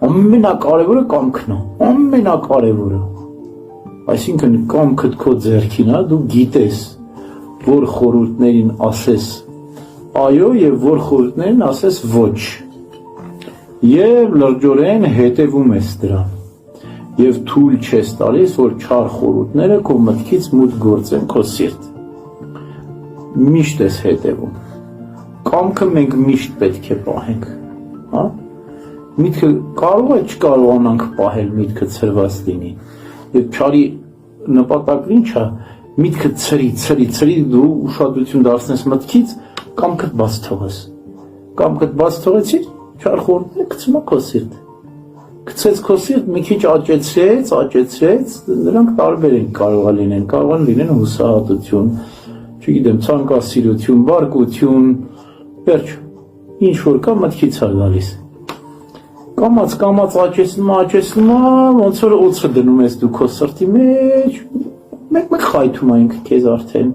ամենակարևորը կամքն է, ամենակարևորը։ Այսինքն կամքդ քո ձեռքին է, դու գիտես, որ խորհուրդներին ասես այո եւ որ խորհուրդներին ասես ոչ։ Եվ լրջորեն հետևում ես դրան։ Եվ թույլ չես տալիս, որ չար խորհուրդները քո մտքից մուտք գործեն քո սիրտ։ Միշտ ես հետևում։ Կամքը մենք միշտ պետք է պահենք, հա։ Միտքը կարող է չկարողանանք պահել, միտքը ցրված լինի։ Եվ չարի նպատակն ինչ է, միտքը ցրի, դու ուշադրություն դարձնես մտքից, կամքդ բաց թողես։ Կամքդ բաց թողեցիր, չար խորհուրդները գցում է քո սիրտ։ Գցեց քո սիրտ, մի քիչ աճեցրեց, նրանք տարբեր են կարող լինեն, կարող են լինեն հուսահատություն, չգիտեմ, ցանկասիրություն, բարկություն, վերջ, ինչ որ կա մտքից է գալիս։ Կամաց աճեցնում, ոնց որ օծը դնում ես դու քո սրտի մեջ, մեկ խայթում ենք քեզ արդեն։